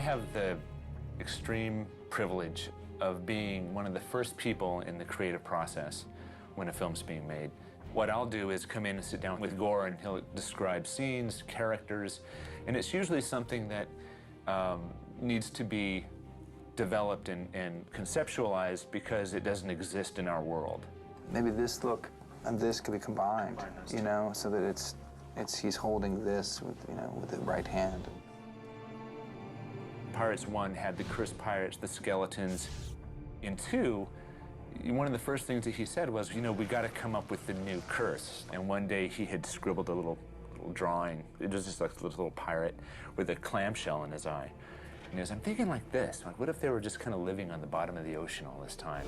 have the extreme privilege of being one of the first people in the creative process when a film's being made. What I'll do is come in and sit down with Gore, and he'll describe scenes, characters, and it's usually something that needs to be developed and conceptualized because it doesn't exist in our world. Maybe this look and this could be combined, you know, so that he's holding this with, you know, with the right hand. Pirates 1 had the cursed pirates, the skeletons. In 2, one of the first things that he said was, you know, we got to come up with the new curse. And one day he had scribbled a little drawing. It was just like this little pirate with a clamshell in his eye. And he goes, I'm thinking like this. Like, what if they were just kind of living on the bottom of the ocean all this time?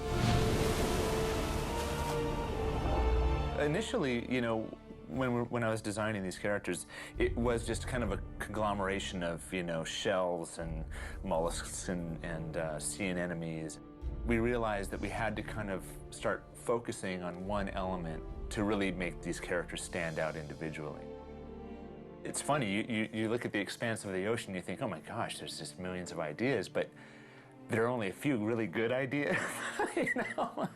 Initially, you know, when I was designing these characters, it was just kind of a conglomeration of, you know, shells and mollusks and sea anemones. We realized that we had to kind of start focusing on one element to really make these characters stand out individually. It's funny, you look at the expanse of the ocean, you think, oh my gosh, there's just millions of ideas, but there are only a few really good ideas, you know?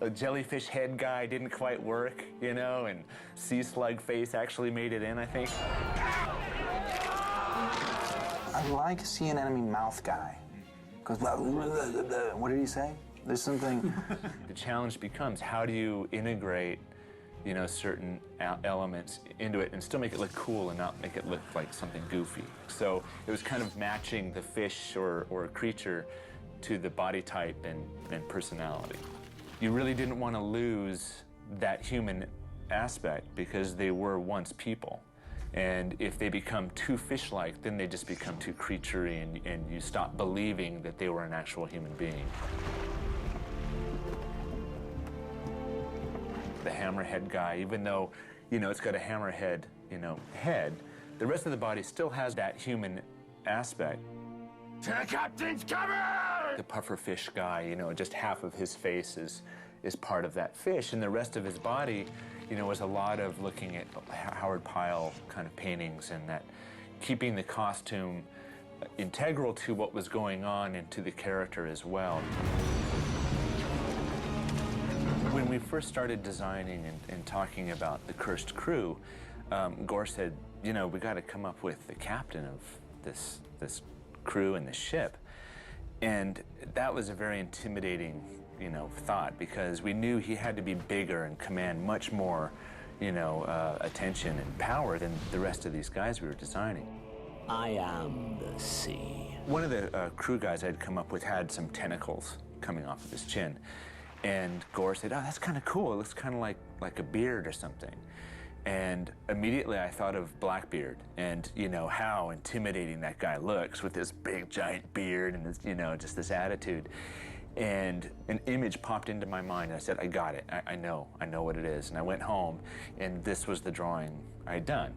A jellyfish head guy didn't quite work, you know, and sea slug face actually made it in, I think. I like sea anemone mouth guy. Because, what did he say? There's something. The challenge becomes, how do you integrate, you know, certain elements into it and still make it look cool and not make it look like something goofy? So it was kind of matching the fish or creature to the body type and personality. You really didn't want to lose that human aspect because they were once people. And if they become too fish-like, then they just become too creaturey, and you stop believing that they were an actual human being. The hammerhead guy, even though, you know, it's got a hammerhead, you know, head, the rest of the body still has that human aspect. To the captain's cabin! The pufferfish guy, you know, just half of his face is part of that fish, and the rest of his body, you know, was a lot of looking at Howard Pyle kind of paintings, and that keeping the costume integral to what was going on and to the character as well. When we first started designing and talking about the Cursed Crew, Gore said, you know, we got to come up with the captain of this crew and the ship. And that was a very intimidating, you know, thought, because we knew he had to be bigger and command much more, you know, attention and power than the rest of these guys we were designing. I am the sea. One of the crew guys I'd come up with had some tentacles coming off of his chin. And Gore said, oh, that's kind of cool. It looks kind of like a beard or something. And immediately I thought of Blackbeard and, you know, how intimidating that guy looks with this big, giant beard and, this, you know, just this attitude. And an image popped into my mind. I said, I got it. I know what it is. And I went home, and this was the drawing I'd done.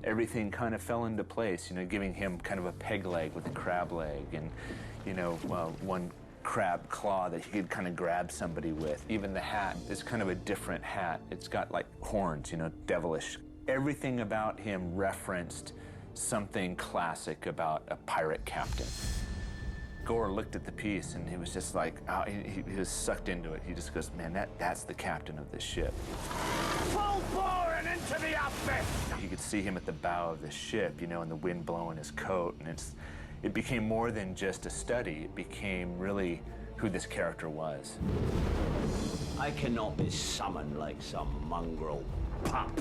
Everything kind of fell into place, you know, giving him kind of a peg leg with a crab leg and, you know, one crab claw that he could kind of grab somebody with. Even the hat is kind of a different hat. It's got like horns, you know, devilish. Everything about him referenced something classic about a pirate captain. Gore looked at the piece and he was just like, oh, he was sucked into it. He just goes, man, that's the captain of this ship. Full bore and into the abyss! You could see him at the bow of the ship, you know, and the wind blowing his coat, and it became more than just a study. It became really who this character was. I cannot be summoned like some mongrel pup.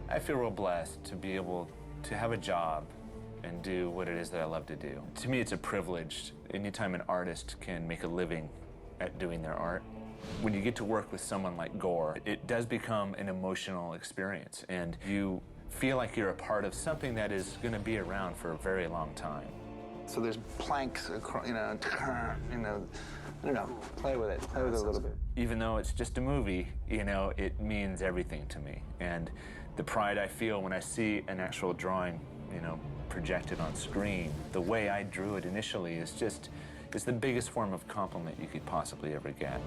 I feel real blessed to be able to have a job and do what it is that I love to do. To me, it's a privilege anytime an artist can make a living at doing their art. When you get to work with someone like Gore, it does become an emotional experience, and you feel like you're a part of something that is going to be around for a very long time. So there's planks, you know, I don't know, play with it a little bit. Even though it's just a movie, you know, it means everything to me. And the pride I feel when I see an actual drawing, you know, projected on screen, the way I drew it initially is just, it's the biggest form of compliment you could possibly ever get.